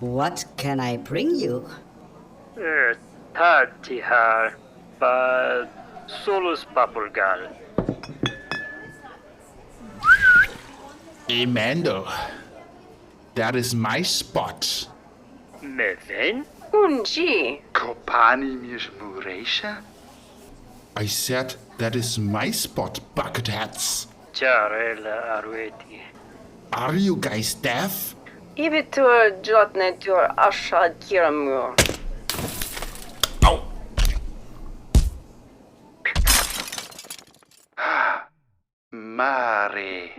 What can I bring you? Tati här, but solus papulgal. Hey, Mando. That is my spot. Meven? Unji. Copaani mirshmure'cye? I said that is my spot, bucket hats. Jare'la arweti. Are you guys deaf? Ibituur jatne ashad kyr'amur. Ow! Mare.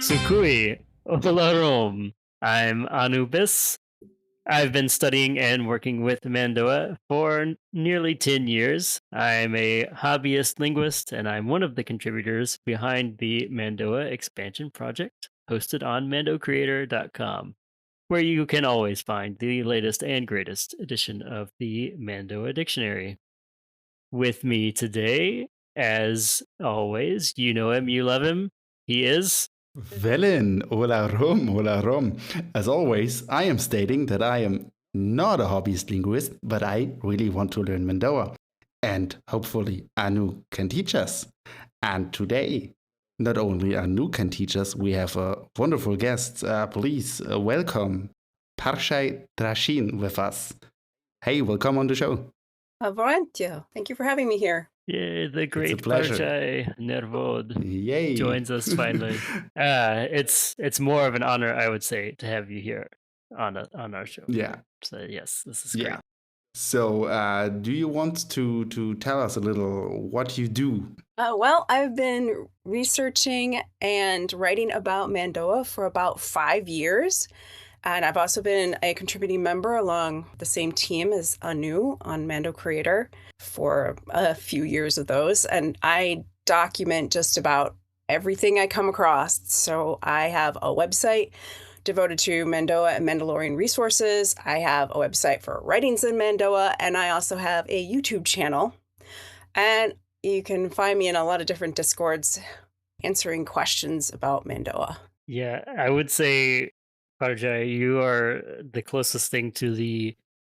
Sukui, Olarom. I'm Anubis. I've been studying and working with Mando'a for nearly 10 years. I'm a hobbyist linguist, and I'm one of the contributors behind the Mando'a expansion project, hosted on mandocreator.com, where you can always find the latest and greatest edition of the Mando'a dictionary. With me today, as always, you know him, you love him. He is Velen, Olarom, Olarom. As always, I am stating that I am not a hobbyist linguist, but I really want to learn Mando'a. And hopefully Anu can teach us. And today, not only Anu can teach us, we have a wonderful guest. Please welcome Parjai Tracyn with us. Hey, welcome on the show. Avarantya. Thank you for having me here. yeah, the great pleasure. Parjai Nervod Yay. joins us finally. It's more of an honor, I would say, to have you here on our show. Yeah. So yes, this is great. Yeah. So, do you want to tell us a little what you do? Well, I've been researching and writing about Mando'a for about 5 years. And I've also been a contributing member along the same team as Anu on Mando Creator for a few years of those. And I document just about everything I come across. So I have a website devoted to Mando'a and Mandalorian resources. I have a website for writings in Mando'a, and I also have a YouTube channel. And you can find me in a lot of different Discords answering questions about Mando'a. Yeah, I would say, Parjai, you are the closest thing to the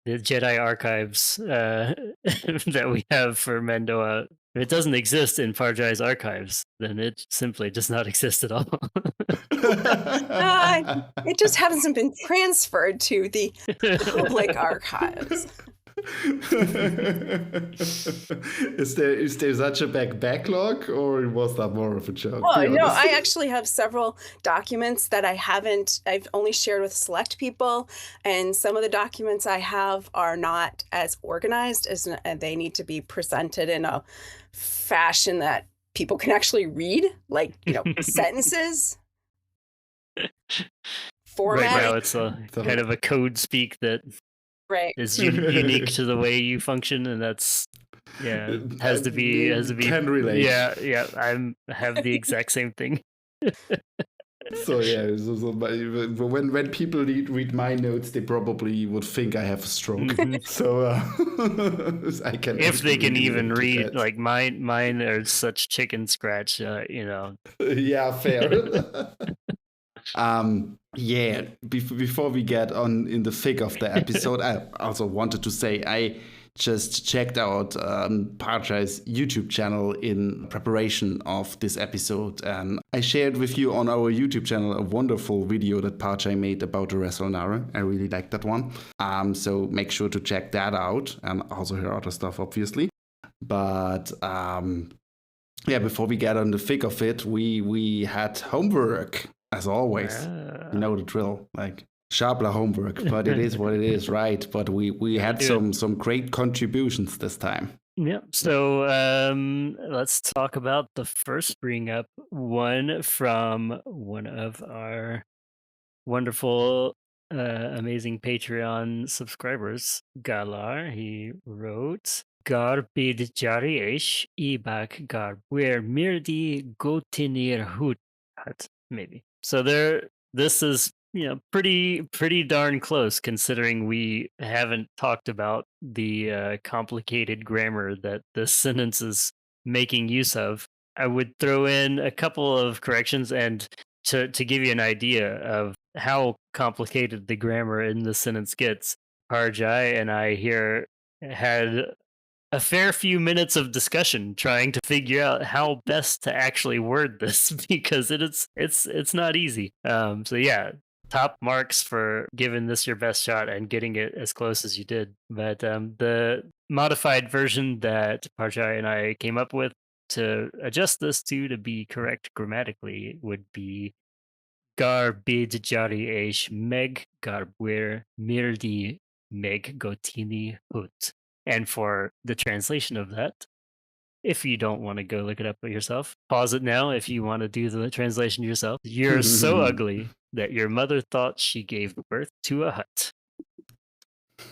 Jedi archives that we have for Mando'a. If it doesn't exist in Parjai's archives, then it simply does not exist at all. It just hasn't been transferred to the public archives. Is there such a backlog, or was that more of a joke? Oh, no, I actually have several documents that I've only shared with select people, and some of the documents I have are not as organized and they need to be presented in a fashion that people can actually read, like, sentences. Format. Right now, it's kind of a code speak that Right. is unique to the way you function, and that's has to be Can relate. Yeah, I have the exact same thing. So yeah, when people read my notes, they probably would think I have a stroke. So I can. If they can even relate to read, that. like mine are such chicken scratch, Yeah, fair. Yeah, before we get on in the thick of the episode, I also wanted to say I just checked out Parjai's YouTube channel in preparation of this episode, and I shared with you on our YouTube channel a wonderful video that Parjai made about the wrestler. I really liked that one. So make sure to check that out, and also her other stuff, obviously. But yeah, before we get on the thick of it, we had homework. As always, you know the drill, like sharpler homework, but it is what it is, right? But we had some great contributions this time. Yeah. So let's talk about the first bring up, one from one of our wonderful amazing Patreon subscribers. Galar, he wrote, Gar bid jari'eyc ibak gar where mirdi gotinir hut, maybe. So this is pretty darn close, considering we haven't talked about the complicated grammar that this sentence is making use of. I would throw in a couple of corrections, and to give you an idea of how complicated the grammar in this sentence gets, Parjai and I here had a fair few minutes of discussion trying to figure out how best to actually word this because it's not easy. So yeah, top marks for giving this your best shot and getting it as close as you did. But the modified version that Parjai and I came up with to adjust this to be correct grammatically would be Gar bid jari'eyc meg garbwir mirdi meg gotini hut. And for the translation of that, if you don't want to go look it up yourself, pause it now if you want to do the translation yourself. You're so ugly that your mother thought she gave birth to a hut.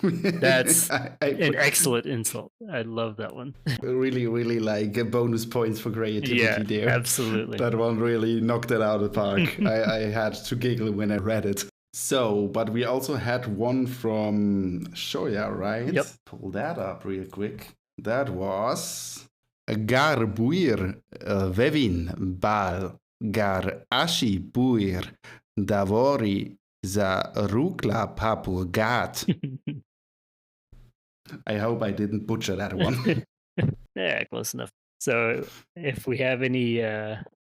That's an excellent insult. I love that one. Really, really like bonus points for creativity there. Absolutely. That one really knocked it out of the park. I had to giggle when I read it. So, but we also had one from Shoya, right? Yep. Pull that up real quick. That was Gar buir vevin bal gar ashi buir davori za rukla papurgat. I hope I didn't butcher that one. Yeah, close enough. So if we have any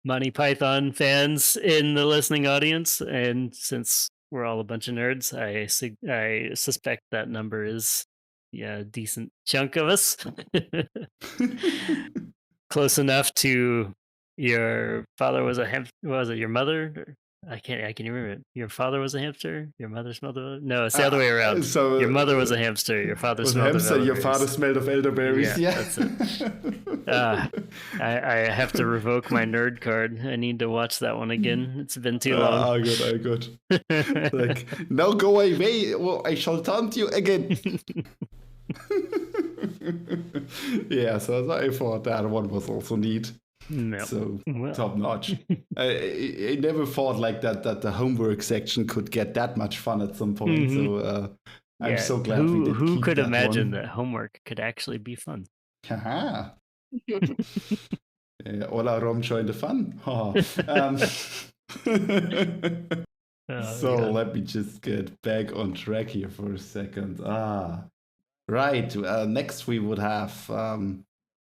Monty Python fans in the listening audience, and since we're all a bunch of nerds, I suspect that number is a decent chunk of us. Close enough to your father was a hamster. Was it your mother? I can't remember. Your father was a hamster. Your mother smelled of. No, it's the other way around. So your mother was a hamster. Your father was smelled hamster, of elderberries. your father smelled of elderberries. Yeah. That's it. I have to revoke my nerd card. I need to watch that one again. It's been too long. Good. Like, now go away, or I shall taunt you again. Yeah, so I thought that one was also neat. No. So top notch. I never thought like that the homework section could get that much fun at some point. So I'm so glad we did. Who keep could that imagine one. that homework could actually be fun? Haha. Olarom joined the fun. So God. let me just get back on track here for a second. Right. Next we would have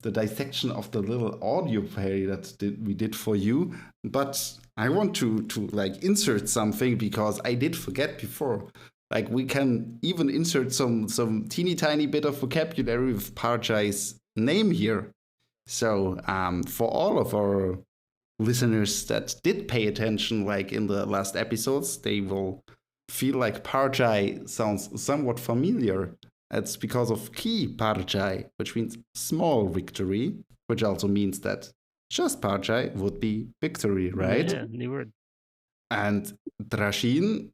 the dissection of the little audio play that we did for you. But I want to like insert something because I did forget before. Like we can even insert some teeny tiny bit of vocabulary with Parjai's name here. So for all of our listeners that did pay attention, like in the last episodes, they will feel like Parjai sounds somewhat familiar. It's because of Ki Parjai, which means small victory, which also means that just Parjai would be victory, right? Yeah, new word. And Tracyn,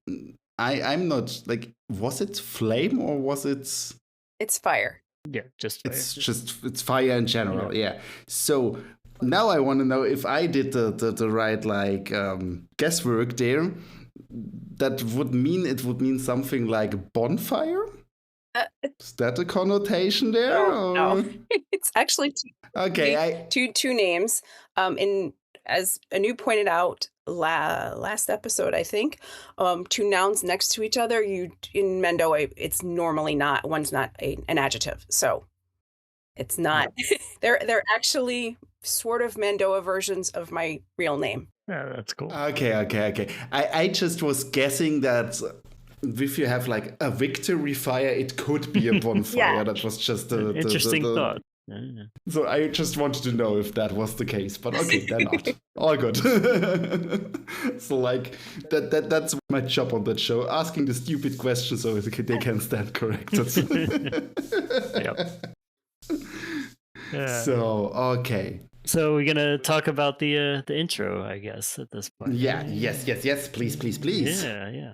I'm not like, was it flame or was it? It's fire. Yeah, just fire. It's fire in general, yeah. So now I want to know if I did the right like guesswork there. That would mean something like bonfire. Is that a connotation there? No. It's actually two names. As Anu pointed out last episode, I think, two nouns next to each other. In Mando'a, it's normally not. One's not an adjective, so it's not. They're actually sort of Mando'a versions of my real name. Yeah, that's cool. Okay. I just was guessing that. If you have like a victory fire, it could be a bonfire. Yeah. That was just an interesting thought. Yeah. So I just wanted to know if that was the case, but okay, they're not. All good. So like that's my job on that show, asking the stupid questions so they can stand corrected. Yep. Yeah. So okay. So we're gonna talk about the intro, I guess, at this point. Yeah. Yes. Please. Yeah.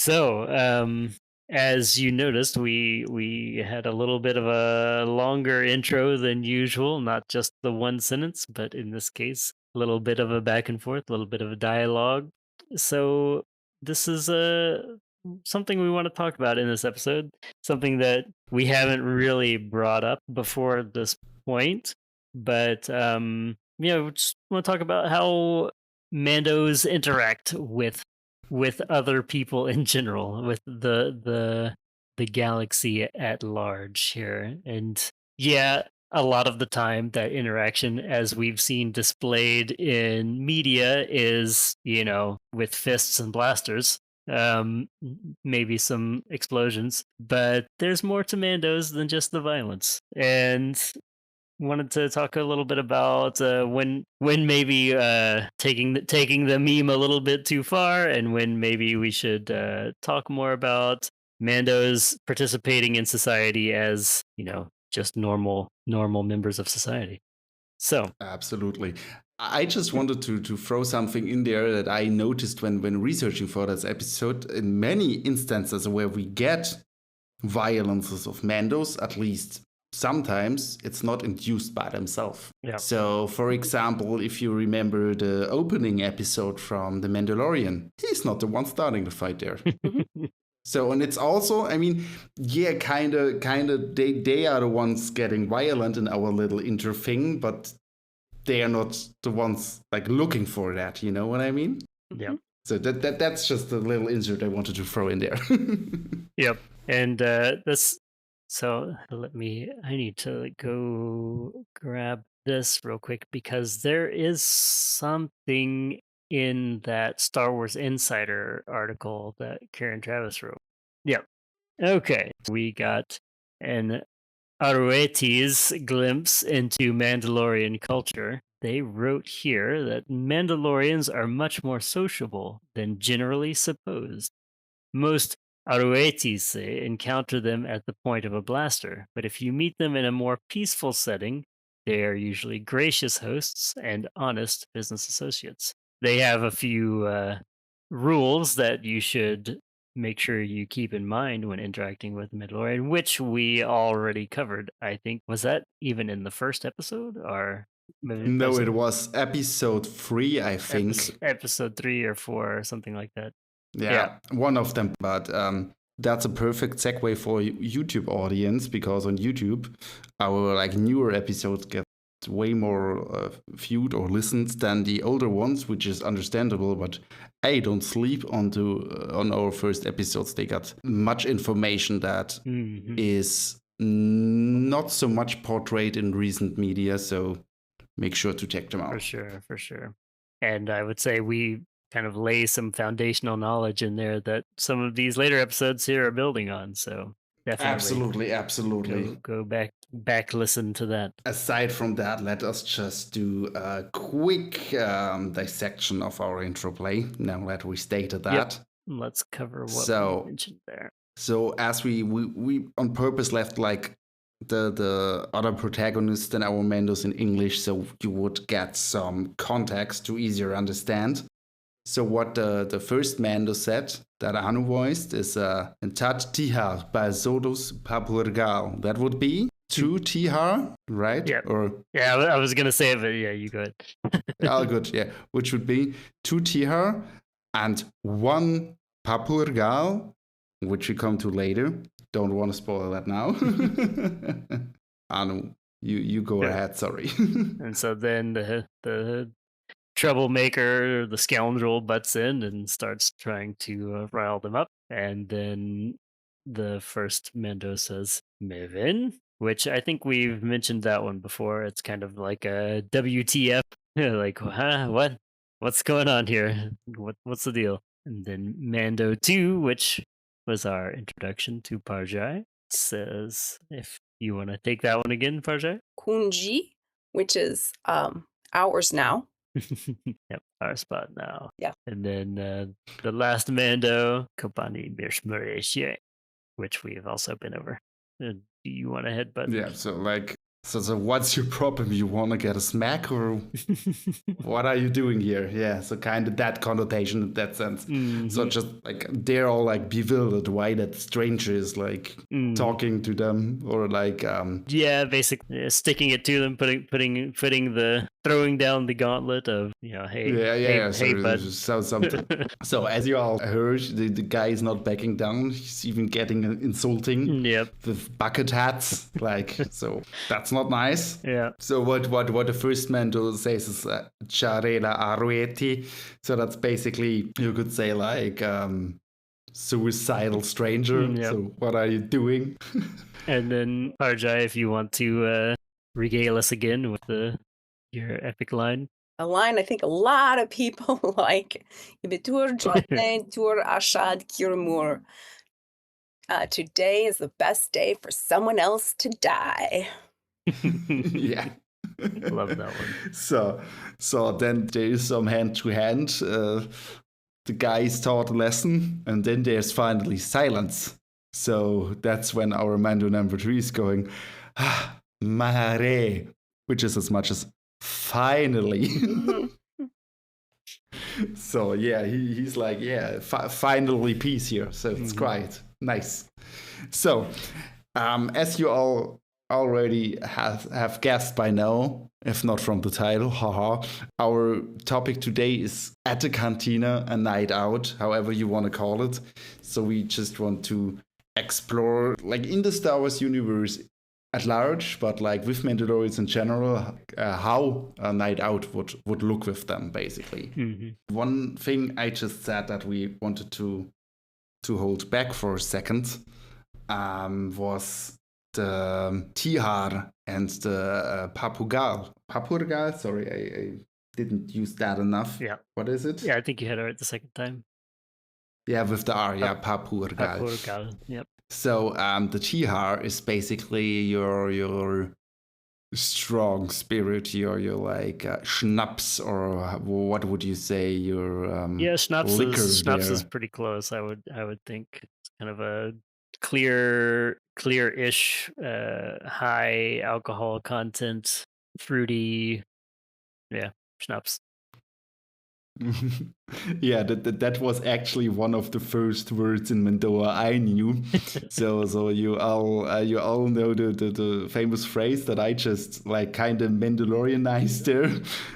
So, as you noticed, we had a little bit of a longer intro than usual, not just the one sentence, but in this case, a little bit of a back and forth, a little bit of a dialogue. So this is something we want to talk about in this episode, something that we haven't really brought up before this point, but we just want to talk about how Mandos interact with other people in general, with the galaxy at large here. And yeah, a lot of the time that interaction, as we've seen displayed in media, is, with fists and blasters, maybe some explosions, but there's more to Mandos than just the violence. And wanted to talk a little bit about when maybe taking the meme a little bit too far, and when maybe we should talk more about Mandos participating in society as just normal members of society. So Absolutely. I just wanted to throw something in there that I noticed when researching for this episode. In many instances where we get violences of Mandos, at least sometimes it's not induced by themselves. Yeah. So, for example, if you remember the opening episode from The Mandalorian, he's not the one starting the fight there. So, and it's also, I mean, yeah, kind of, they are the ones getting violent in our little inter thing, but they are not the ones like looking for that. You know what I mean? Yeah. So that's just a little insert I wanted to throw in there. Yep. And so I need to go grab this real quick, because there is something in that Star Wars Insider article that Karen Travis wrote. Yep. Okay. We got an Arueti's glimpse into Mandalorian culture. They wrote here that Mandalorians are much more sociable than generally supposed. Most Aruetis encounter them at the point of a blaster, but if you meet them in a more peaceful setting, they are usually gracious hosts and honest business associates. They have a few rules that you should make sure you keep in mind when interacting with Mandalorian, which we already covered. I think, was that even in the first episode, or maybe No, it was episode 3, I think. episode 3 or 4 or something like that. Yeah, one of them. But that's a perfect segue for YouTube audience, because on YouTube, our like newer episodes get way more viewed or listened than the older ones, which is understandable. But I don't sleep on our first episodes. They got much information that is not so much portrayed in recent media. So make sure to check them out. For sure. And I would say we kind of lay some foundational knowledge in there that some of these later episodes here are building on. So definitely, absolutely. Go back, listen to that. Aside from that, let us just do a quick dissection of our intro play. Now that we stated that, Yep. Let's cover what we mentioned there. So as we on purpose left like the other protagonists and our Mandos in English, so you would get some context to easier understand. So what the first Mando said that Anu voiced is Entat Tihar Bazodus Papurgal. That would be 2 Tihar, right? Yeah. Or yeah, I was gonna say it, but yeah, you go ahead. Oh, good. Yeah, which would be 2 Tihar and 1 Papurgal, which we come to later. Don't want to spoil that now. Anu, you go ahead. Sorry. And so then the troublemaker, the scoundrel, butts in and starts trying to rile them up. And then the first Mando says, Mevin, which I think we've mentioned that one before. It's kind of like a WTF. Like, huh? What? What's going on here? What's the deal? And then Mando 2, which was our introduction to Parjai, says, if you want to take that one again, Parjai. Kunji, which is ours now. Yep, our spot now. Yeah. And then the last Mando, Copaani mirshmure'cye, which we have also been over. Do you want to headbutt? Yeah, so like So what's your problem? You want to get a smack, or what are you doing here? Yeah, so kind of that connotation in that sense. So just like they're all like bewildered why that stranger is like talking to them, or like yeah, basically sticking it to them, throwing down the gauntlet of hey, bud. So something. So as you all heard, the guy is not backing down. He's even getting insulting. Yep. With bucket hats, like so. That's not nice. Yeah. So what the first Mando'a says is jare'la. So that's basically, you could say, like suicidal stranger. Yep. So what are you doing? And then Parjai, if you want to regale us again with your epic line. A line I think a lot of people like. Ibi'tuur, jatne, ashad, kyr'amur. Today is the best day for someone else to die. Yeah. Love that one. So then there is some hand to hand. The guys taught a lesson, and then there's finally silence. So that's when our Mando number 3 is going, Mare, which is as much as finally. So yeah, he's like, yeah, finally peace here. So it's quite nice. So as you all already have guessed by now, if not from the title, haha, our topic today is at the cantina, a night out, however you want to call it. So we just want to explore, like in the Star Wars universe at large, but like with Mandalorians in general, how a night out would look with them, basically. One thing I just said that we wanted to hold back for a second was the tihar and the papurgal. Sorry, I didn't use that enough. Yeah. What is it? Yeah, I think you had it right the second time. Yeah, with the R. Yeah, papurgal. Papurgal. Yep. So the tihar is basically your strong spirit, your like schnapps, or what would you say? Your schnapps liquor is pretty close. I would think it's kind of a clear-ish, high alcohol content, fruity, schnapps. Yeah, that was actually one of the first words in Mando'a I knew. so you all know the famous phrase that I just like kind of Mandalorianized there.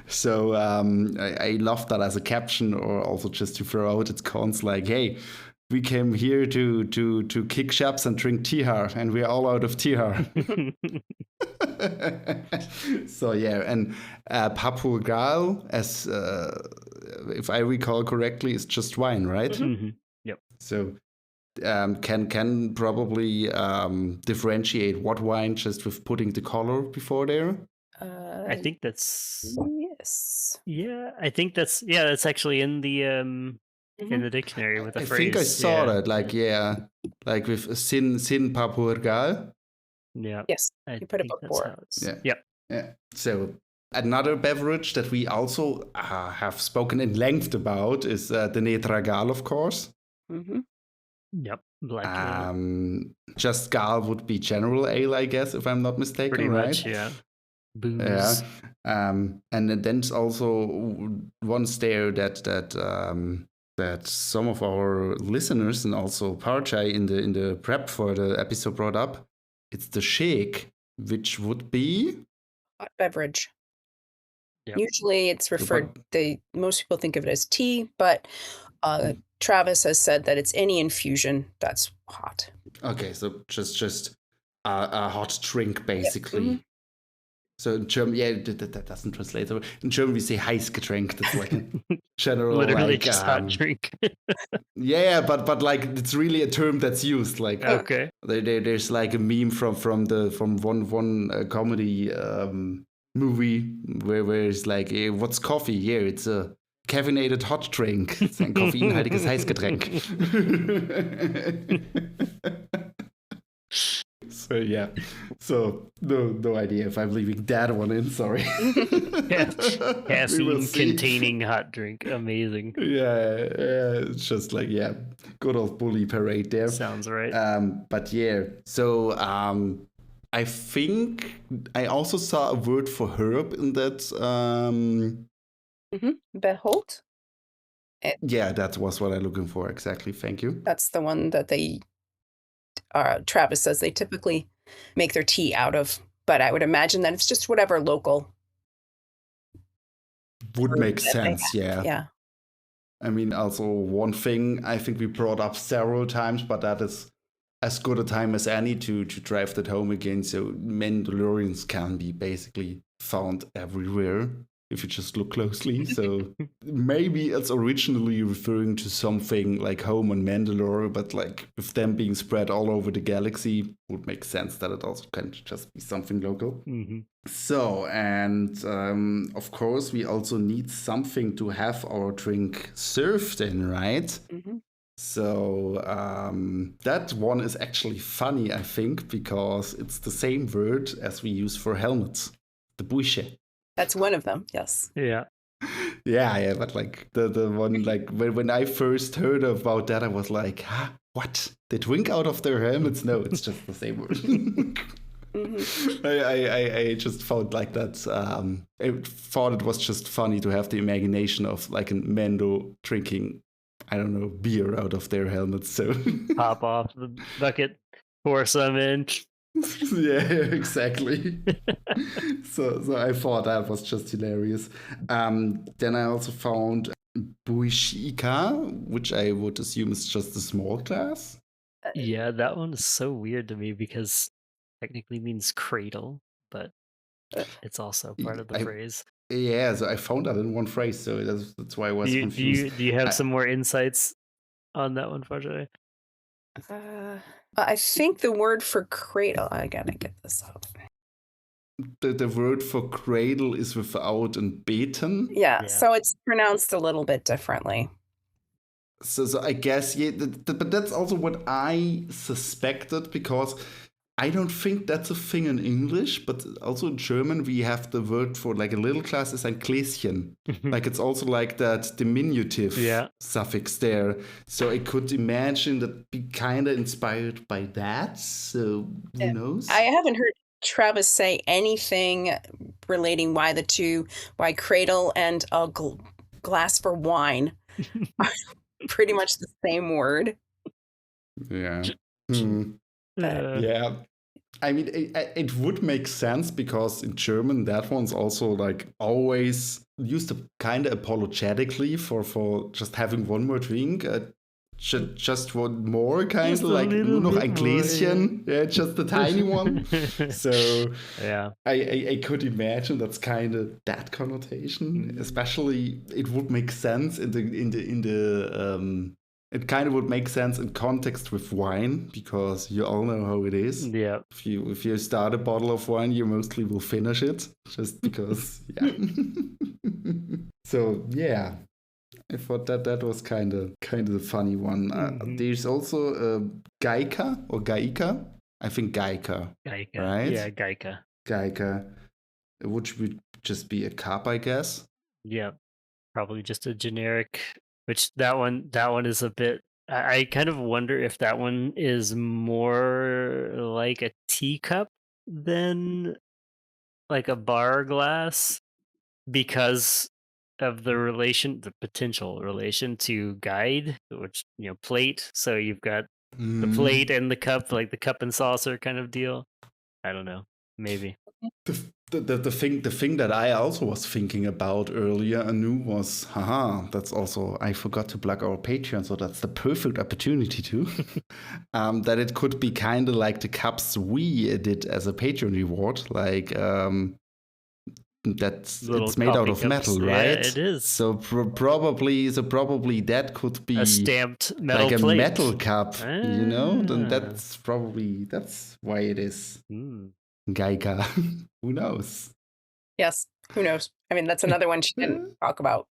So I love that as a caption, or also just to throw out its cons, like, hey, we came here to kick shaps and drink tihar, and we're all out of tihar. So yeah, and papurgal, as if I recall correctly, is just wine, right? Yep. So can probably differentiate what wine just with putting the color before there. I think that's Yes. I think that's actually in the dictionary with the I phrase. think I saw that, like with sin papurgal. Yeah. Yes. You put it before. Yeah. So another beverage that we also have spoken in length about is the netragal, of course. Yep. Black ale. Just gal would be general ale, I guess, if I'm not mistaken. Pretty right? much, yeah. Booze. Yeah. And then there's also ones there that some of our listeners and also Parjai in the prep for the episode brought up. It's the shake, which would be Hot beverage. Yep. Usually it's referred, most people think of it as tea, but Travis has said that it's any infusion that's hot. Okay, so just a hot drink, basically. Yep. So in German, that doesn't translate. So in German, we say Heißgetränk. That's like a general, literally like, just hot drink. Yeah, but like it's really a term that's used. Like, okay, there's like a meme from one comedy movie where it's like, hey, what's coffee? Yeah, it's a caffeinated hot drink. It's ein koffeinhaltiges Heißgetränk. So yeah, so no idea if I'm leaving that one in. Sorry. Caffeine containing hot drink, amazing. Yeah, it's just like good old bully parade there. Sounds right. But yeah, so I think I also saw a word for herb in that. Behold. Yeah, that was what I'm looking for. Exactly. Thank you. That's the one that they, Travis says they typically make their tea out of. But I would imagine that it's just whatever local. Would make that they sense. Yeah. Yeah. I mean, also one thing I think we brought up several times, but that is as good a time as any to drive that home again. So Mandalorians can be basically found everywhere if you just look closely. So maybe it's originally referring to something like home on Mandalore, but like with them being spread all over the galaxy, would make sense that it also can just be something local. Mm-hmm. So, and of course, we also need something to have our drink served in, right? Mm-hmm. So, that one is actually funny, I think, because it's the same word as we use for helmets, the buishe. That's one of them. Yes. Yeah. Yeah, but like the one, like when I first heard about that, I was like, huh, what? They drink out of their helmets? No, it's just the same word. Mm-hmm. I just found like that. I thought it was just funny to have the imagination of like a Mando drinking, I don't know, beer out of their helmets. So Pop off the bucket, pour some in. yeah, exactly. so I thought that was just hilarious. Then I also found buishika, which I would assume is just a small class. Yeah, that one is so weird to me because technically means cradle, but it's also part of the phrase. Yeah, so I found that in one phrase, so that's why I was Do confused. you have some more insights on that one, Parjai? I think the word for cradle, I gotta get this up. The word for cradle is without an beten. Yeah, so it's pronounced a little bit differently. So I guess, yeah, but that's also what I suspected, because I don't think that's a thing in English, but also in German we have the word for like a little class is ein Gläschen. Like it's also like that diminutive suffix there. So I could imagine that be kind of inspired by that. So who knows? I haven't heard Travis say anything relating why cradle and a glass for wine are pretty much the same word. Yeah. Yeah. I mean, it would make sense because in German that one's also like always used kind of apologetically for just having one more drink. Just one more, kind of like nur noch ein Gläschen, yeah, just a tiny one. So yeah, I could imagine that's kind of that connotation. Especially, it would make sense in the it kind of would make sense in context with wine, because you all know how it is. Yeah. If you start a bottle of wine, you mostly will finish it just because. Yeah. So yeah. I thought that was kind of the funny one. There's also Gaika or Gaika. I think Gaika. Gaika. Right? Yeah, Gaika. Gaika, which would just be a cup, I guess. Yeah, probably just a generic. Which that one is a bit. I kind of wonder if that one is more like a teacup than like a bar glass, because of the potential relation to guide, which, plate. So you've got the plate and the cup, like the cup and saucer kind of deal. I don't know, maybe. The thing that I also was thinking about earlier, Anu, was, that's also, I forgot to plug our Patreon, so that's the perfect opportunity to, that it could be kind of like the cups we did as a Patreon reward, like, it's made out of cups. metal, right? Yeah, it is. So probably that could be a stamped metal like plate. A metal cup, Then that's why it is Gaika. Who knows? Yes, who knows? I mean, that's another one she didn't talk about.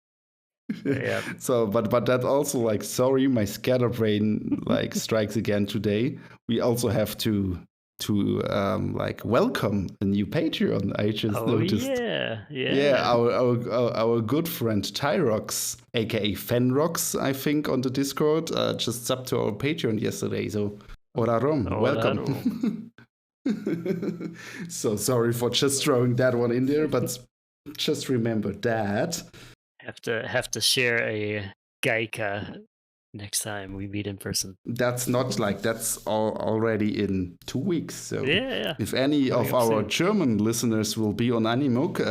Yeah. So, but that also, like, sorry, my scatterbrain like strikes again today. We also have to like welcome a new Patreon. I just noticed. Yeah. Our good friend Tyrox, aka Fenrox, I think, on the Discord, just subbed to our Patreon yesterday. So Olarom, welcome. So sorry for just throwing that one in there, but just remember that. Have to share a gaika next time we meet in person. That's not like that's already in 2 weeks. So Yeah. if any of up our soon. German listeners will be on Animook,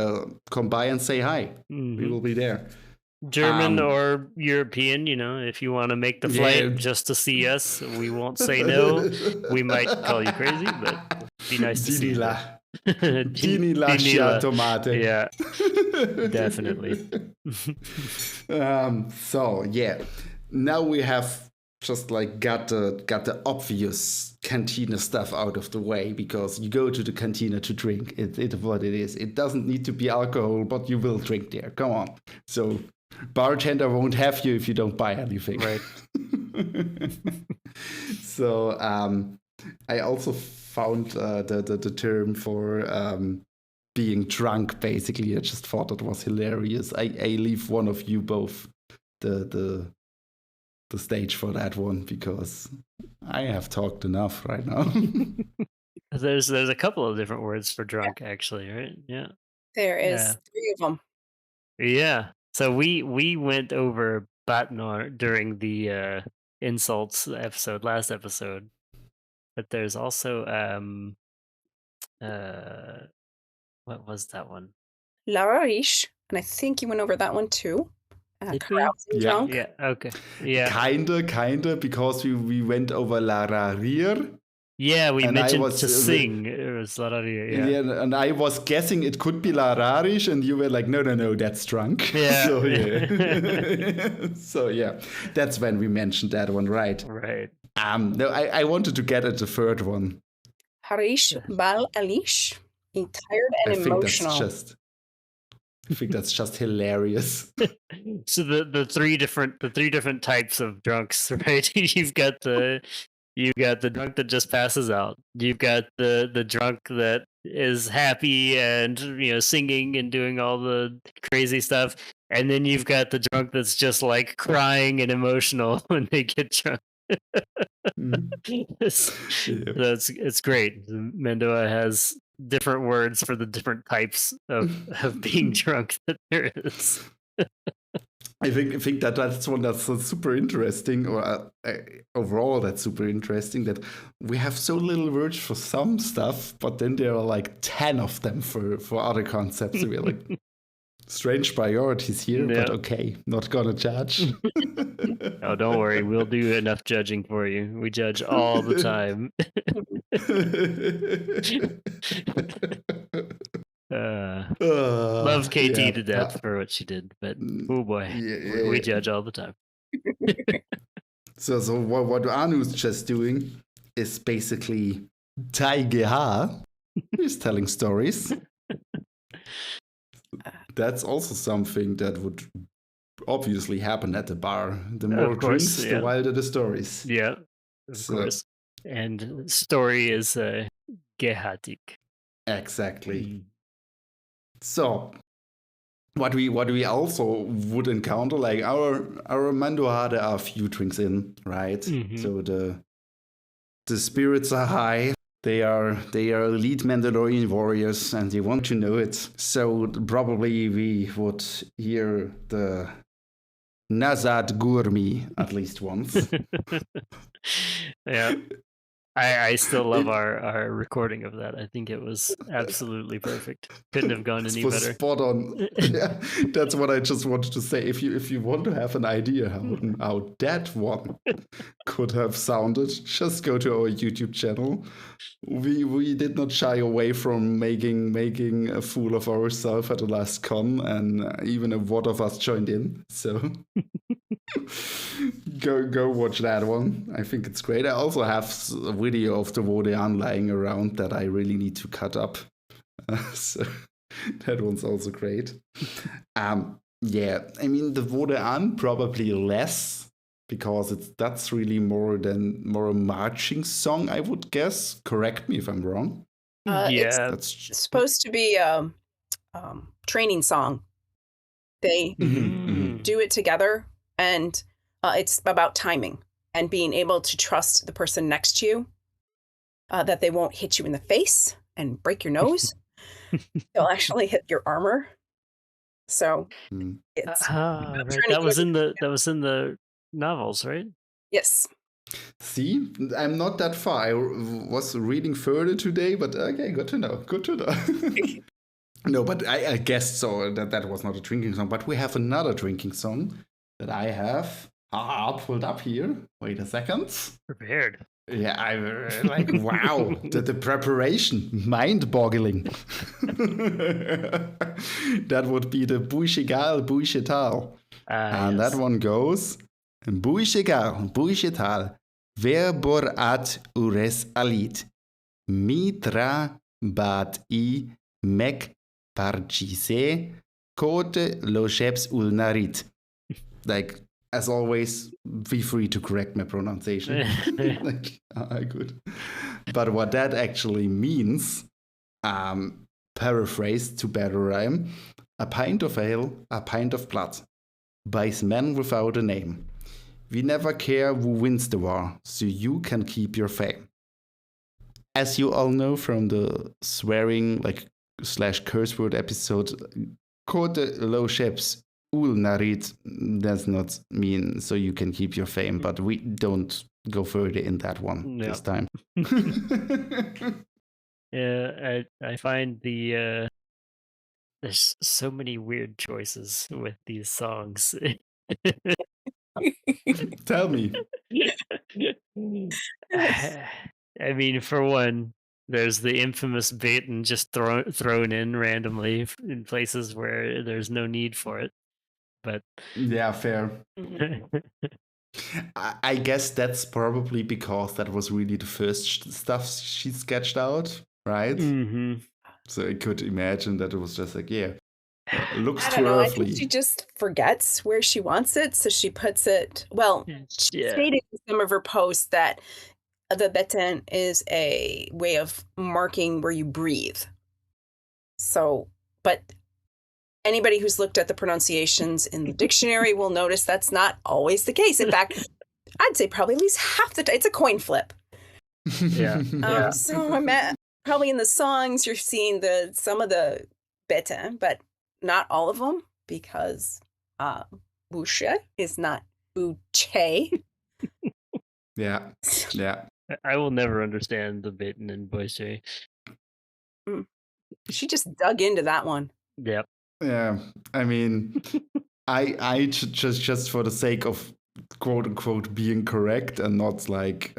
come by and say hi. Mhm. We will be there. German or European, if you want to make the flight just to see us, we won't say no. We might call you crazy, but it'd be nice to see you. Dini lascia tomate. Yeah, definitely. So yeah, now we have just like got the obvious cantina stuff out of the way, because you go to the cantina to drink. It's what it is. It doesn't need to be alcohol, but you will drink there. Come on. So bartender won't have you if you don't buy anything. Right. So I also found the term for being drunk. Basically, I just thought it was hilarious. I leave one of you both the stage for that one, because I have talked enough right now. There's a couple of different words for drunk, actually, right? Yeah. There is 3 of them. Yeah. So we went over Batnor during the insults last episode. But there's also what was that one? Lararish, and I think you went over that one too. Did we? Carousing drunk. Yeah, okay. Yeah. Kinda, because we went over Lararir. Yeah, we And mentioned I was, to sing. It was Lararia, yeah. Yeah, and I was guessing it could be Lararish, and you were like, no, that's drunk. Yeah. So yeah. So yeah, that's when we mentioned that one, right? Right. No, I wanted to get at the third one. Harish Bal Alish. Tired and emotional. I think that's just hilarious. So the three different types of drunks, right? You've got the drunk that just passes out. You've got the drunk that is happy and singing and doing all the crazy stuff, and then you've got the drunk that's just like crying and emotional when they get drunk. It's great. Mando'a has different words for the different types of being drunk that there is. I think that's one that's super interesting, or overall that's super interesting, that we have so little words for some stuff, but then there are like 10 of them for other concepts. So we're like, strange priorities here, but okay, not gonna judge. Oh, don't worry, we'll do enough judging for you. We judge all the time. Love KT to death for what she did, but oh boy, we judge all the time. So what Anu's just doing is basically Taigeha. He's telling stories. That's also something that would obviously happen at the bar. The more drinks, the wilder the stories. Yeah, of course. And story is Gehatik. Exactly. So, what we also would encounter, like our Mando'ade are a few drinks in, right? Mm-hmm. So the spirits are high. They are elite Mandalorian warriors, and they want to know it. So probably we would hear the Nazad Gurmi at least once. Yeah. I still love our recording of that. I think it was absolutely perfect. Couldn't have gone any better. Spot on. Yeah, that's what I just wanted to say. If you want to have an idea how that one could have sounded, just go to our YouTube channel. We did not shy away from making a fool of ourselves at the last con, and even a lot of us joined in. So go watch that one. I think it's great. I also have a video of the Wodean lying around that I really need to cut up. So that one's also great. Yeah, I mean the Wodean probably less, because that's really more a marching song, I would guess. Correct me if I'm wrong. Yeah, it's supposed to be a training song. They do it together, and it's about timing and being able to trust the person next to you. that they won't hit you in the face and break your nose. They'll actually hit your armor. So it's right. turning That was good. in the novels, right? Yes. See, I'm not that far. I was reading further today, but okay, good to know. Good to know. No, but I guessed so that was not a drinking song. But we have another drinking song that I have pulled up here. Wait a second. Prepared. Yeah, I'm like, wow, the preparation, mind-boggling. That would be the Buishigal, Buishital. And yes. that one goes, Buishigal, Buishital, verbor'at ures alit, mitra bat I mek parjise, kote locheps ulnarit. Like, as always, feel free to correct my pronunciation. Like, good. But what that actually means, paraphrased to better rhyme, a pint of ale, a pint of blood, buys men without a name. We never care who wins the war, so you can keep your fame. As you all know from the swearing / curse word episode, Kote low ships narit does not mean so you can keep your fame, but we don't go further in that one this time. Yeah, I find there's so many weird choices with these songs. Tell me. I mean, for one, there's the infamous baiting just thrown in randomly in places where there's no need for it. But yeah, fair. I guess that's probably because that was really the first stuff she sketched out, right? Mm-hmm. So I could imagine that it was just like, yeah, looks I too don't know. I earthly. think she just forgets where she wants it, so she puts it. Well, she stated in some of her posts that the beten is a way of marking where you breathe. So, but anybody who's looked at the pronunciations in the dictionary will notice that's not always the case. In fact, I'd say probably at least half the time it's a coin flip. Yeah. So I'm probably in the songs you're seeing some of the beten, but not all of them, because bouche is not bouche. Yeah. I will never understand the baiting in Boise. She just dug into that one. Yep. Yeah. I mean, I just for the sake of quote unquote being correct and not like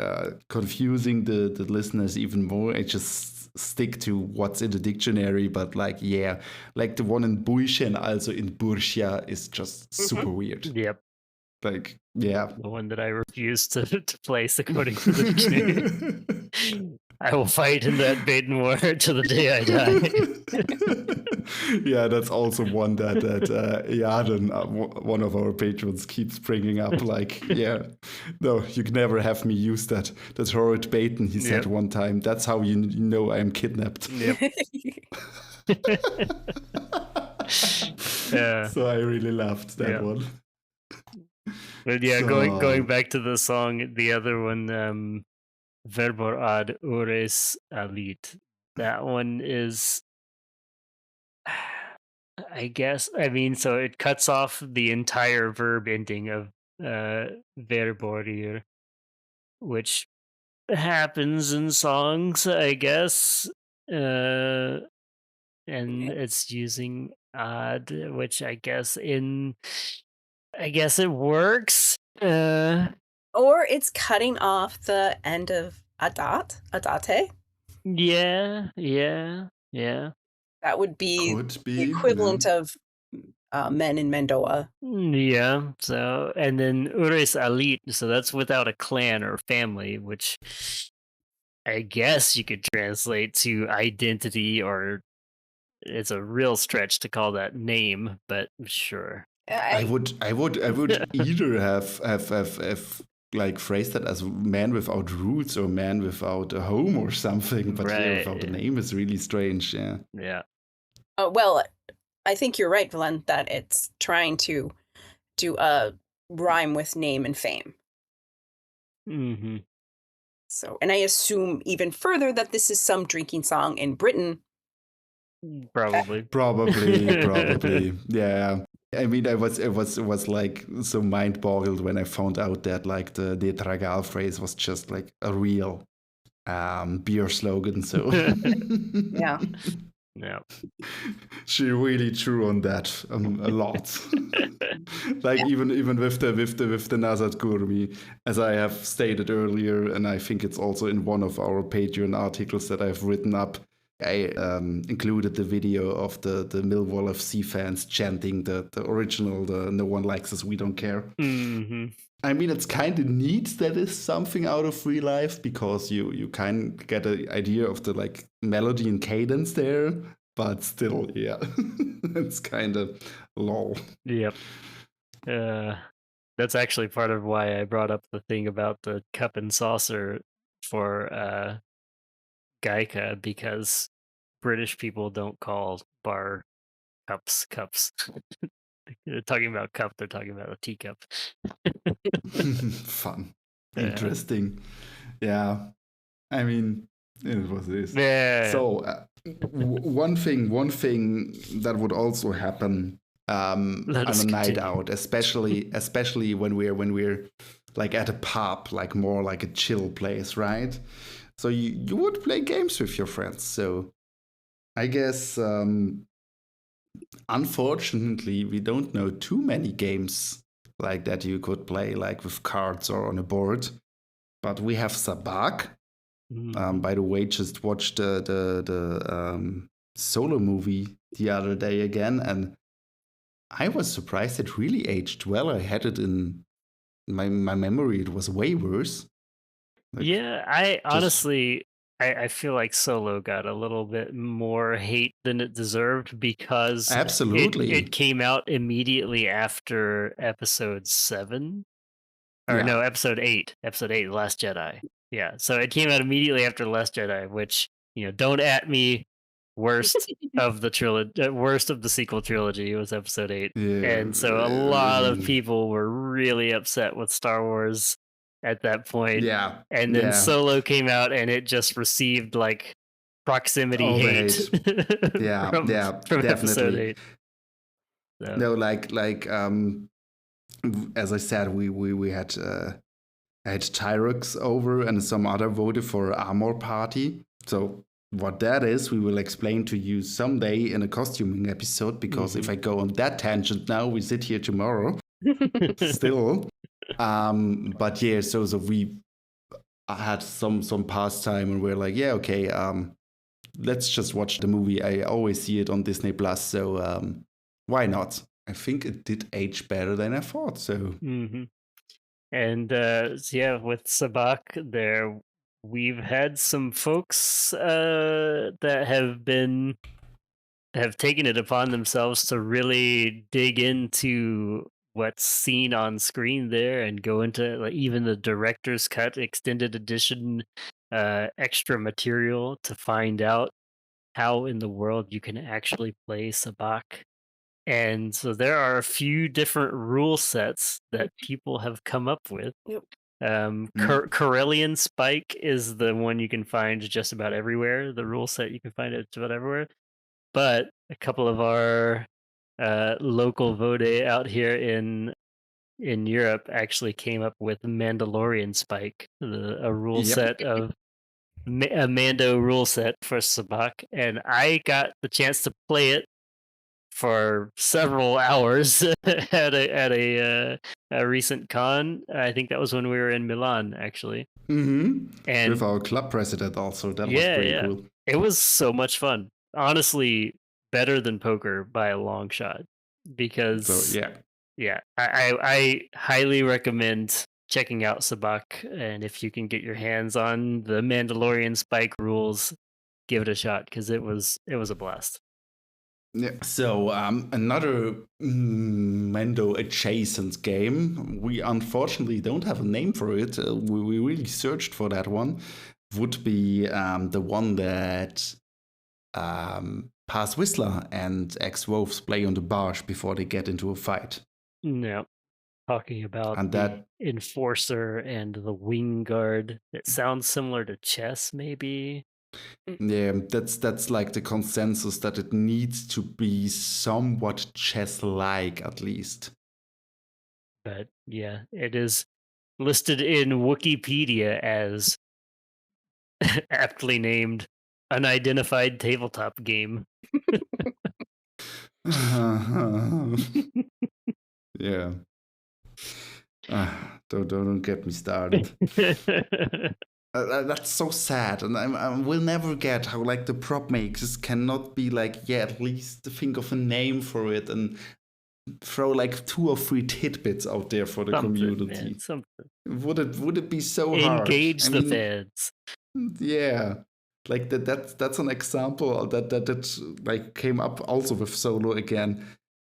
confusing the listeners even more, I just stick to what's in the dictionary. But like, yeah, like the one in Buische and also in Burschia is just super weird. Yep. Like, yeah. The one that I refuse to place according to the dictionary. I will fight in that baiting war to the day I die. Yeah, that's also one that Yaden, one of our patrons, keeps bringing up. Like, yeah, no, you can never have me use that horrid baiting, he said one time. That's how you know I'm kidnapped. Yep. Yeah. So I really loved that one. But yeah, going back to the song, the other one, Verbor'ad ures alit. That one is, I guess, so it cuts off the entire verb ending of verborir, which happens in songs, I guess. And it's using ad, which I guess it works. Or it's cutting off the end of adate. Yeah. That would be the equivalent of men in Mando'a. Yeah. So, and then ures alit, so that's without a clan or family, which I guess you could translate to identity, or it's a real stretch to call that name, but sure. I would either have like phrased that as man without roots or man without a home or something, but without a name is really strange. Yeah. Well, I think you're right, Valen, that it's trying to do a rhyme with name and fame. Mm-hmm. So, and I assume even further that this is some drinking song in Britain. Probably. Probably. Yeah. I mean, it was like so mind boggled when I found out that like the Tragal phrase was just like a real beer slogan. So Yeah. Yeah. she really drew on that a lot. Like even with the Nazat Gurmi, as I have stated earlier, and I think it's also in one of our Patreon articles that I've written up. I included the video of the Millwall FC fans chanting the original, the "No one likes us, we don't care." Mm-hmm. I mean, it's kind of neat that is something out of real life because you kind of get an idea of the like melody and cadence there, but still, yeah, it's kind of lol. Yep. That's actually part of why I brought up the thing about the cup and saucer for Gaika, because British people don't call bar cups. They're talking about cup, they're talking about a teacup. Fun. Interesting. Yeah. I mean, it was this. Yeah. So one thing that would also happen on a night out, especially when we're like at a pub, like more like a chill place, right? So you would play games with your friends. So I guess unfortunately we don't know too many games like that you could play like with cards or on a board. But we have Sabacc. By the way, just watched the Solo movie the other day again, and I was surprised it really aged well. I had it in my memory; it was way worse. Like, yeah, I honestly, I feel like Solo got a little bit more hate than it deserved because absolutely it came out immediately after Episode 7. Or no, Episode 8. Episode 8, The Last Jedi. Yeah, so it came out immediately after The Last Jedi, which, don't at me. Worst of the trilogy, worst of the sequel trilogy was Episode 8. Yeah, and so a lot of people were really upset with Star Wars at that point. Yeah. And then Solo came out and it just received like proximity hate. Yeah, from definitely. Episode 8. So. No, like as I said, we had Tyrux over and some other voted for Armor Party. So what that is, we will explain to you someday in a costuming episode, because if I go on that tangent now, we sit here tomorrow. Still. But yeah, so we had some pastime and we're like, yeah, okay, let's just watch the movie. I always see it on Disney Plus, so why not? I think it did age better than I thought. So, and yeah, with Sabacc, there we've had some folks that have taken it upon themselves to really dig into what's seen on screen there and go into like even the director's cut extended edition extra material to find out how in the world you can actually play Sabacc. And so there are a few different rule sets that people have come up with. Yep. Corellian Spike is the one you can find just about everywhere. The rule set you can find it just about everywhere. But a couple of our local vode out here in Europe actually came up with Mandalorian Spike, a rule set of a Mando rule set for Sabacc, and I got the chance to play it for several hours at a recent con. I think that was when we were in Milan, actually. And with our club president also. That was pretty cool. It was so much fun. Honestly, better than poker by a long shot. Because I highly recommend checking out Sabacc, and if you can get your hands on the Mandalorian Spike rules, give it a shot because it was a blast. Yeah. So another Mando adjacent game, we unfortunately don't have a name for it. We really searched for that one. Would be the one that Paz Whistler and ex-Wolves play on the barge before they get into a fight. Yeah. talking about And the that enforcer and the wing guard. It sounds similar to chess, maybe. yeah, that's like the consensus that it needs to be somewhat chess-like at least. But yeah, it is listed in Wikipedia as aptly named unidentified tabletop game. Yeah. Don't get me started. That's so sad, and I will never get how like the prop makers cannot be like, yeah, at least think of a name for it and throw like 2 or 3 tidbits out there for the community. Man, something. Would it be so hard? Engage the feds. Yeah, like that's an example that like came up also with Solo again.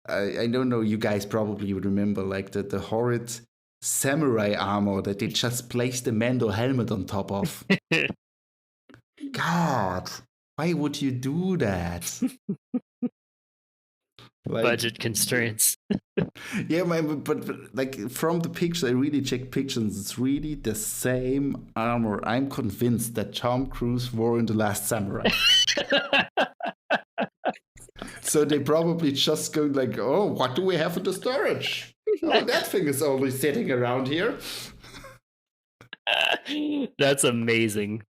I don't know, you guys probably would remember like the horrid samurai armor that they just placed the Mando helmet on top of. God, why would you do that? Like, budget constraints. Yeah, but like from the picture, I really checked pictures. It's really the same armor. I'm convinced that Tom Cruise wore in The Last Samurai. So they probably just go like, oh, what do we have in the storage? Oh, that thing is only sitting around here. That's amazing.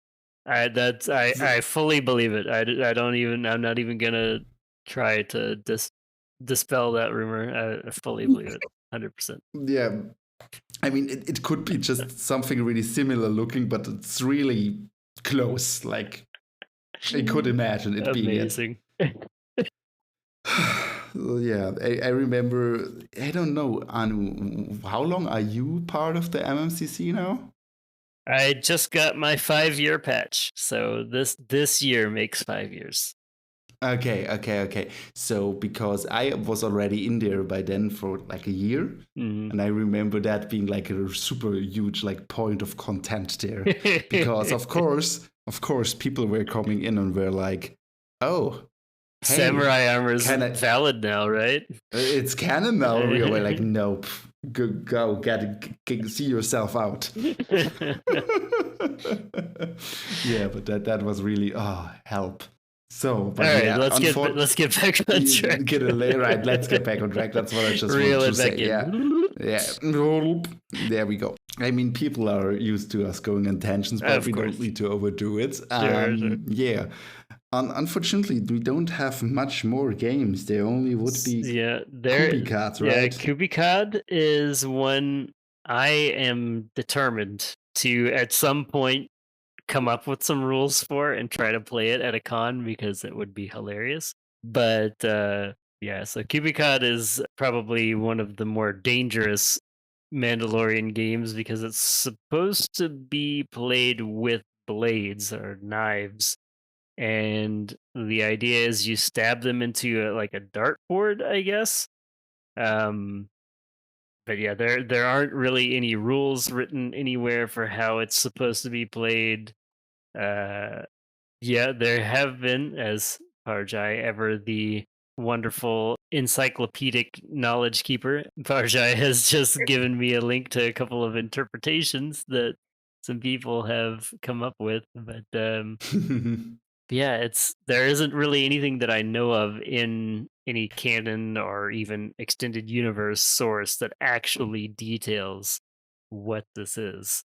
I fully believe it. I'm not even gonna try to dispel that rumor. I fully believe it, 100%. Yeah, I mean, it could be just something really similar looking, but it's really close. Like, I could imagine it being amazing. Yeah, I remember. I don't know, Anu. How long are you part of the MMCC now? I just got my 5-year patch, so this year makes 5 years. Okay. So because I was already in there by then for like a year, and I remember that being like a super huge like point of content there, because of course, people were coming in and were like, "Oh, hey, samurai armor is valid now, right? It's canon now." We were like, "Nope, go get see yourself out." Yeah, but that was really help. So, but all right, yeah, let's get back on track. Right, let's get back on track. That's what I just Reel wanted it to say. back Yeah. There we go. I mean, people are used to us going on tangents, but we don't need to overdo it. Sure. Yeah. Unfortunately, we don't have much more games. There only would be Cu'bikad, right? Yeah, Cu'bikad is one I am determined to at some point come up with some rules for and try to play it at a con because it would be hilarious. But yeah, so Cu'bikad is probably one of the more dangerous Mandalorian games because it's supposed to be played with blades or knives. And the idea is you stab them into like a dartboard, I guess. But yeah, there aren't really any rules written anywhere for how it's supposed to be played. Yeah, there have been, as Parjai, ever the wonderful encyclopedic knowledge keeper. Parjai has just given me a link to a couple of interpretations that some people have come up with, but yeah, there isn't really anything that I know of in any canon or even extended universe source that actually details what this is.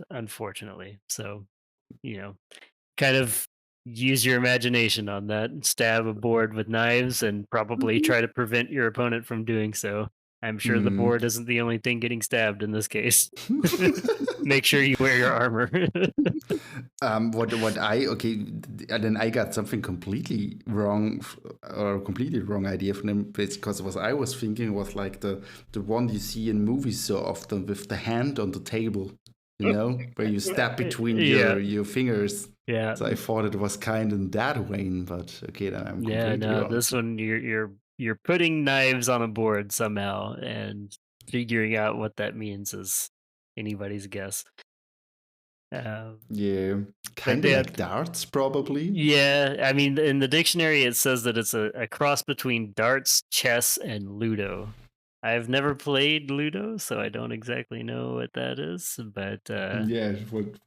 Unfortunately, so kind of use your imagination on that. Stab a board with knives and probably try to prevent your opponent from doing so. I'm sure the board isn't the only thing getting stabbed in this case. Make sure you wear your armor. Then I got something completely wrong idea from them, because what I was thinking was like the one you see in movies so often with the hand on the table, where you stab between your fingers. Yeah. So I thought it was kind of that way, but okay, then I'm completely wrong. This one you're putting knives on a board somehow, and figuring out what that means is anybody's guess. Yeah, kind of like darts, probably. Yeah, I mean, in the dictionary it says that it's a cross between darts, chess, and Ludo. I've never played Ludo, so I don't exactly know what that is. But Yeah,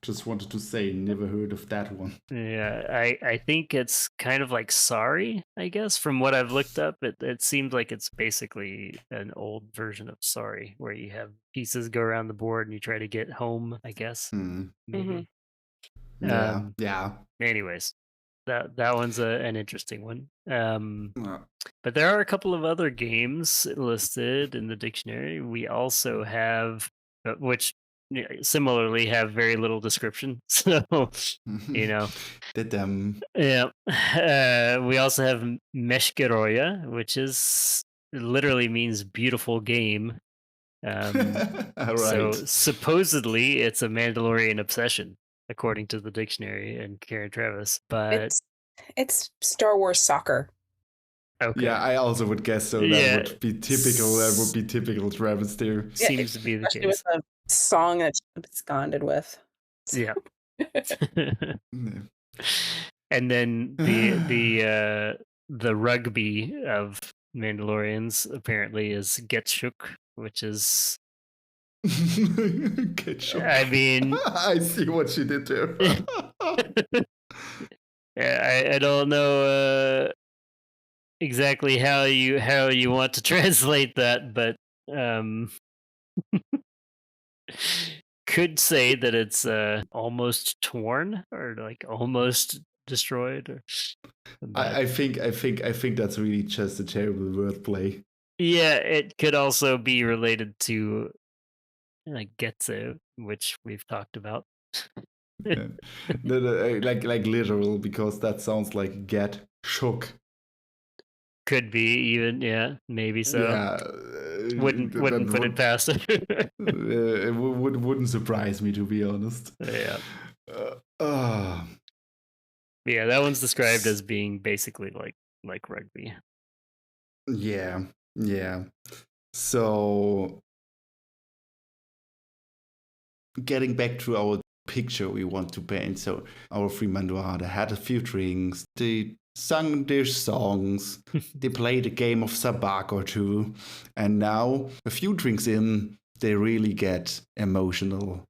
just wanted to say, never heard of that one. yeah, I think it's kind of like Sorry, I guess. From what I've looked up, it seems like it's basically an old version of Sorry, where you have pieces go around the board and you try to get home, I guess. Hmm. Maybe. Yeah, Um, yeah. anyways, that one's an interesting one. Uh, But there are a couple of other games listed in the dictionary. We also have, which similarly have very little description. So, you know, Did yeah. We also have Meshkeroya, which is literally means beautiful game. So right. supposedly it's a Mandalorian obsession, according to the dictionary and Karen Travis. But It's Star Wars soccer. okay, Yeah, I also would guess so. That yeah, would be typical. That would be typical Travis there. Yeah, seems to be the especially with case. the song that it's absconded with. Yeah. Yeah. And then the rugby of Mandalorians apparently is Get Shook, which is Get shook. I mean I see what she did there. yeah, I don't know exactly how you want to translate that, but um could say that it's almost torn or like almost destroyed or but I think that's really just a terrible wordplay. yeah, it could also be related to like Getsu, which we've talked about. Yeah. Like literal, because that sounds like get shook. Could be even, yeah, maybe so. Yeah, Wouldn't that put it past it. it wouldn't surprise me, to be honest. Yeah, Uh, yeah, that one's described as being basically like rugby. yeah, yeah. So, getting back to our picture we want to paint. So, our three Mando'ade had a few drinks. They sung their songs. They played a game of Sabacc or two. And now, a few drinks in, they really get emotional.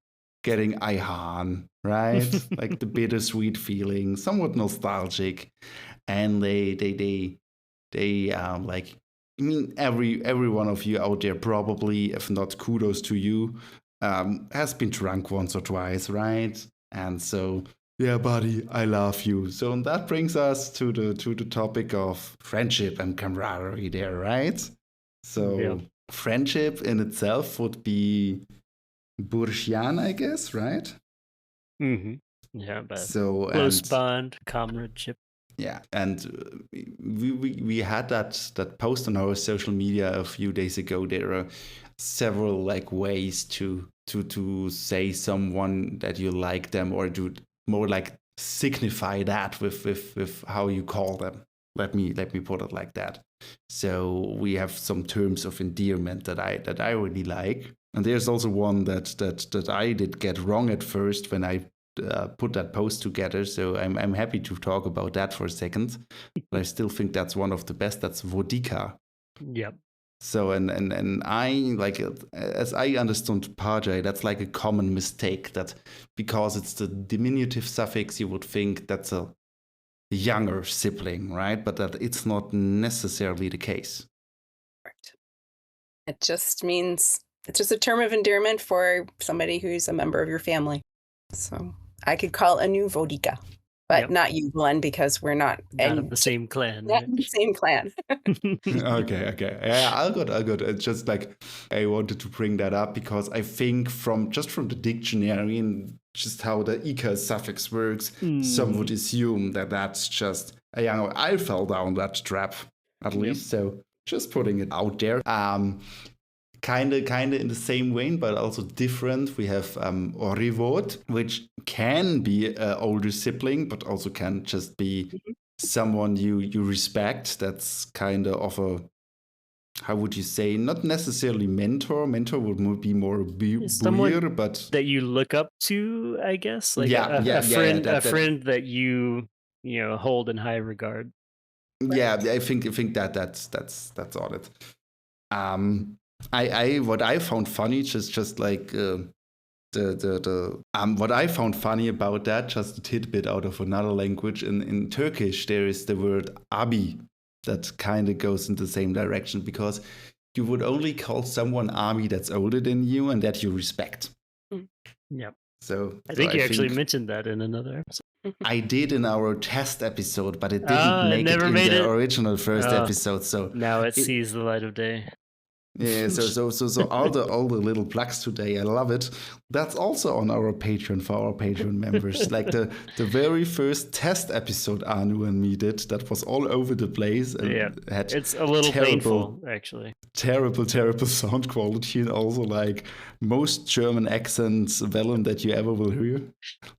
Getting Aihan, right? Like the bittersweet feeling, somewhat nostalgic. And they like, I mean, every one of you out there probably, if not kudos to you, has been drunk once or twice, right? And so, yeah, buddy, I love you. So that brings us to the topic of friendship and camaraderie there, right? So Yeah. friendship in itself would be Burjian, I guess, right? Mm-hmm. Yeah, but So close and bond, comradeship. yeah, and we had that post on our social media a few days ago. There are several like ways to say someone that you like them, or to more like signify that with how you call them. Let me put it like that. So we have some terms of endearment that I really like, and there's also one that I did get wrong at first when I put that post together. So I'm happy to talk about that for a second. But I still think that's one of the best. That's vodika. Yep. So and I like, as I understood Parjai, that's like a common mistake, that because it's the diminutive suffix, you would think that's a younger sibling, right? But that it's not necessarily the case. Correct. It just means it's just a term of endearment for somebody who's a member of your family. So I could call Anu Vodika, but Yep. not you, Glenn, because we're not Not of the same clan. not in the same clan. Okay. Yeah, I'll good. It's just like I wanted to bring that up because I think from the dictionary and just how the Ika suffix works, some would assume that that's just a young. I fell down that trap at least. So just putting it out there. Kind of in the same vein, but also different. We have Orivot, which can be an older sibling, but also can just be someone you respect. That's kind of a, how would you say, not necessarily mentor. Mentor would be more Someone weird, but that you look up to, I guess. Like Yeah, a friend, that- a friend that you hold in high regard. yeah, I think that's all it. I what I found funny, just like what I found funny about that, just a tidbit out of another language. In Turkish, there is the word abi that kind of goes in the same direction, because you would only call someone abi that's older than you and that you respect. Yep. So I think you actually mentioned that in another episode. I did in our test episode, but it didn't make it in the original first episode. So now it sees the light of day. Yeah, so all the little plugs today, I love it. That's also on our Patreon for our Patreon members. Like the very first test episode Anu and me did, that was all over the place and had it's a little painful, actually. Terrible sound quality, and also like most German accents villain that you ever will hear.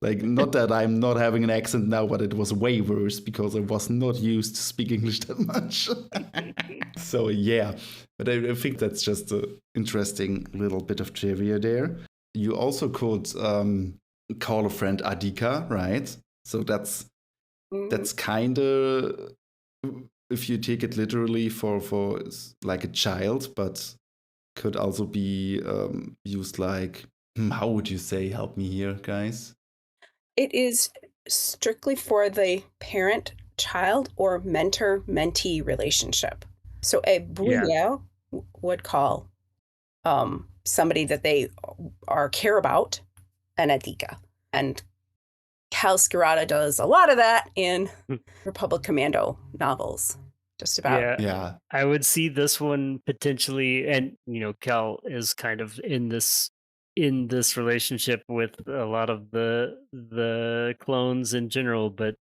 Like, not that I'm not having an accent now, but it was way worse because I was not used to speak English that much. So yeah. But I think that's just an interesting little bit of trivia there. You also could call a friend Adika, right? So that's kind of, if you take it literally, for like a child, but could also be used like, how would you say? Help me here, guys. It is strictly for the parent-child or mentor-mentee relationship. So a brüder would call somebody that they care about an adika. And Cal Skirata does a lot of that in Republic Commando novels. Just about. Yeah. I would see this one potentially, and Cal is kind of in this relationship with a lot of the clones in general, but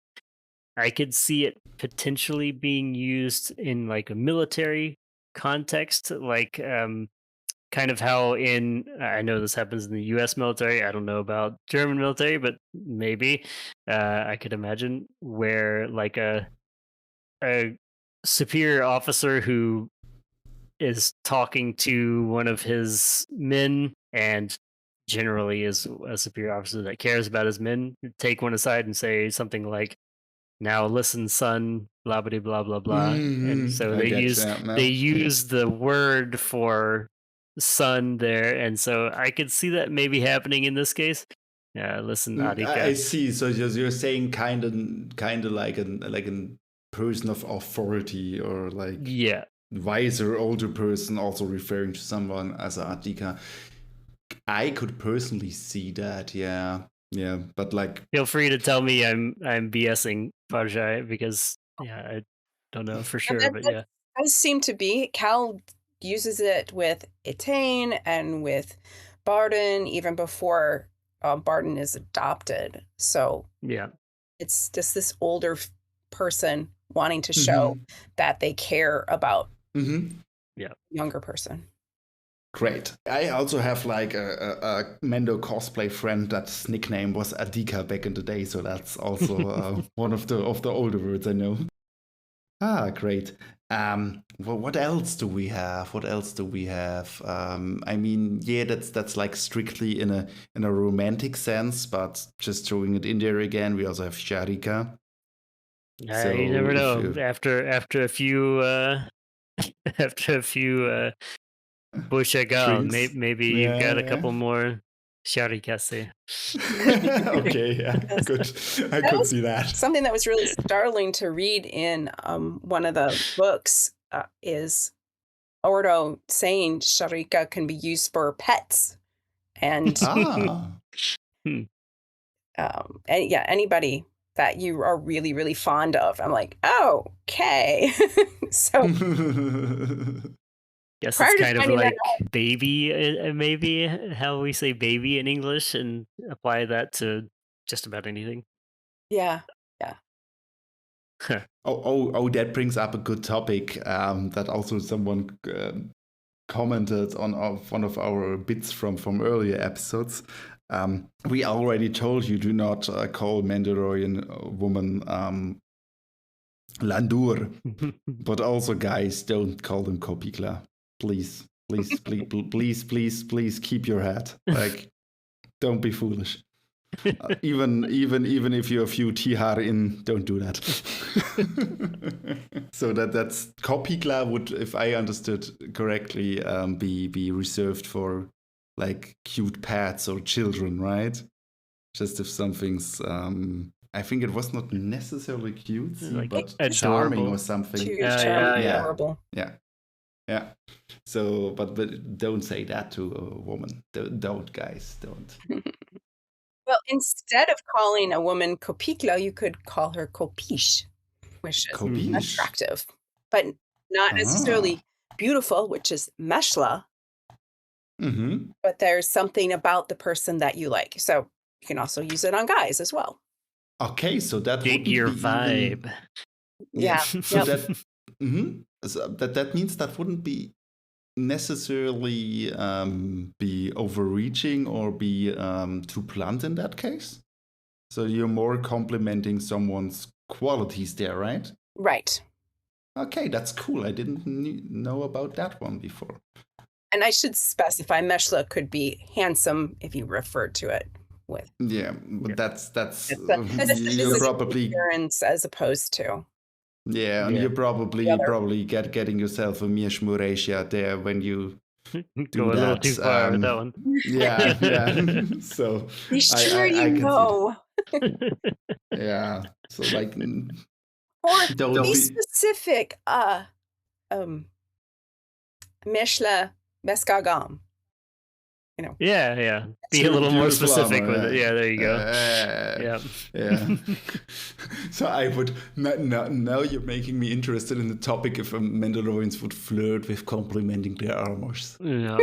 I could see it potentially being used in like a military context, like kind of how I know this happens in the US military. I don't know about German military, but maybe I could imagine where like a superior officer who is talking to one of his men, and generally is a superior officer that cares about his men, take one aside and say something like, "Now listen, son, blah blah blah blah blah." And so they use the word for son there, and so I could see that maybe happening in this case. Yeah, listen, Adika. I see. So you're saying kind of like a person of authority, or like wiser older person, also referring to someone as a Adika. I could personally see that. Yeah, but like, feel free to tell me I'm BSing Parjai, because I don't know for sure, but yeah, does seem to be. Cal uses it with Etain and with Barden even before Barden is adopted. So yeah, it's just this older person wanting to show that they care about younger person. Great. I also have like a Mando cosplay friend that's nickname was Adika back in the day, so that's also one of the older words I know. Ah, great. Well, what else do we have? I mean, that's like strictly in a romantic sense, but just throwing it in there again, we also have Sharika. So you never know. After a few Bushagal, maybe you've got a couple more Sharikase. Okay, yeah, good. I could see that. Something that was really startling to read in one of the books is Ordo saying Sharika can be used for pets, and anybody that you are really, really fond of. I'm like, oh, okay. So guess it's kind of like baby, maybe how we say baby in English, and apply that to just about anything. Yeah. Oh, that brings up a good topic that also someone commented on one of our bits from earlier episodes. We already told you, do not call Mandalorian woman Landur, but also, guys, don't call them Cu'bikad. Please keep your head. Like, don't be foolish. Even if you're a few tihar in, don't do that. So that's Cu'bikad would, if I understood correctly, be reserved for like cute pets or children, right? Just if something's I think it was not necessarily cutesy, Like but adorable. charming or something. Cute, Yeah, charming, yeah. adorable. Yeah. So, but don't say that to a woman. Don't guys, don't. Well, instead of calling a woman Cu'bikad, you could call her Copish, which is Copish. attractive, but not necessarily beautiful, which is meshla. Mm-hmm. But there's something about the person that you like. So you can also use it on guys as well. Okay, so that Dig wouldn't your be vibe. Yeah. So Yep. that so that means that wouldn't be necessarily be overreaching or be too blunt in that case. So you're more complimenting someone's qualities there, right? Right. Okay, that's cool. I didn't know about that one before. And I should specify meshla could be handsome if you refer to it with. Yeah, but that's It's you're a probably appearance as opposed to. and Yeah. you're probably The other. probably getting yourself a mirshmure'cye there when you Go a little that, too far with that one. yeah. So Be sure I you can see know. yeah. So like Or don't be be specific. Meshla Meskagam. Yeah. Be a little more Beautiful specific armor, with it. Yeah, there you go. Yeah. So I would now you're making me interested in the topic if Mandalorians would flirt with complimenting their armors. Yeah.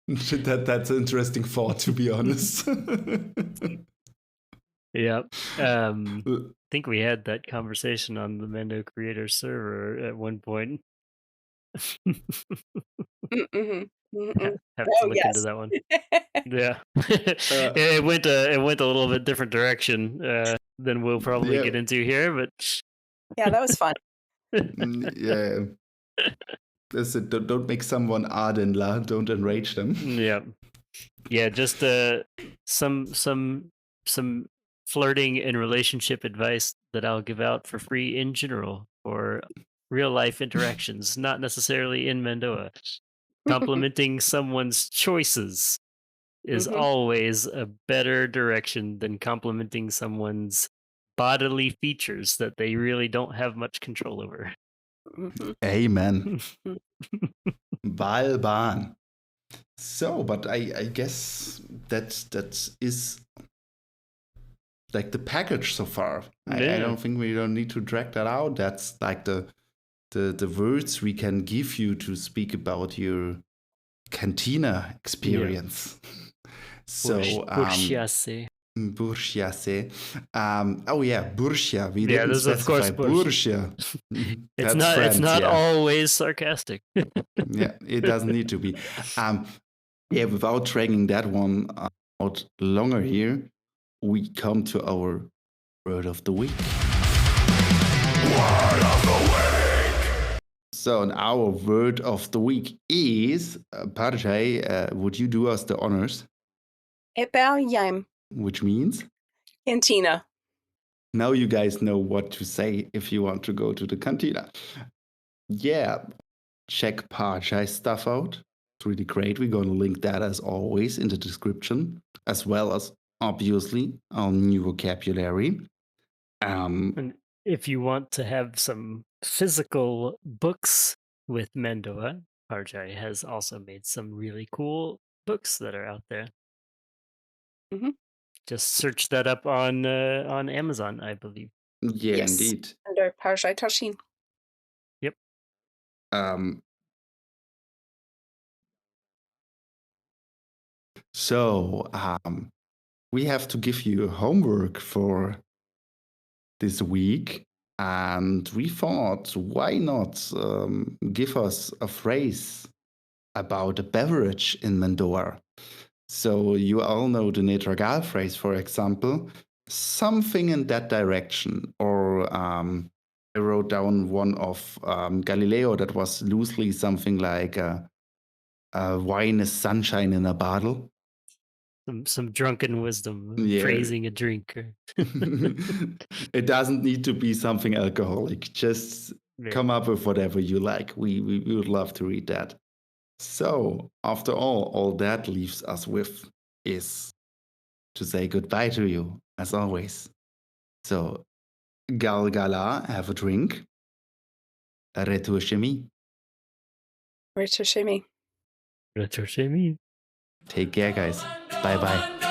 That's an interesting thought, to be honest. Yeah. I think we had that conversation on the Mando creator server at one point. Mm-hmm. Have to look into that one. Yeah. It went a little bit different direction than we'll probably get into here, but Yeah, that was fun. Yeah. That's it. Don't make someone Ardenla. Don't enrage them. Yeah, just some flirting and relationship advice that I'll give out for free in general for real life interactions, not necessarily in Mando'a. Complimenting someone's choices is always a better direction than complimenting someone's bodily features that they really don't have much control over. Amen. Balban. So, but I guess that is like the package so far. I don't think we don't need to drag that out. That's like the words we can give you to speak about your cantina experience. So Bourgeoisie. Bourgeoisie. Oh yeah, bourgeois. We didn't there's of specify course bourgeois. It's That's not yeah. always sarcastic. Yeah, it doesn't need to be. Yeah, without dragging that one out longer here, we come to our word of the week. Word of the week. So, our word of the week is Parjai. Would you do us the honors? Eparyam. Which means Cantina. now you guys know what to say if you want to go to the cantina. Yeah, check Parjai stuff out. It's really great. We're going to link that as always in the description, as well as obviously our new vocabulary. And if you want to have some physical books with Mando'a, Parjai has also made some really cool books that are out there. Just search that up on Amazon, I believe. Yeah, Yes. indeed. Under Parjai Tracyn. Yep. So we have to give you homework for this week, and we thought, why not give us a phrase about a beverage in Mando'a? So you all know the Ret'urcye phrase, for example, something in that direction. Or I wrote down one of Galileo that was loosely something like wine is sunshine in a bottle. some drunken wisdom, Yeah. praising a drink. It doesn't need to be something alcoholic. Just come up with whatever you like. We would love to read that. So, after all that leaves us with is to say goodbye to you, as always. So, gal gala, have a drink. Ret'urcye. Ret'urcye. Ret'urcye. Take care, guys. Bye bye.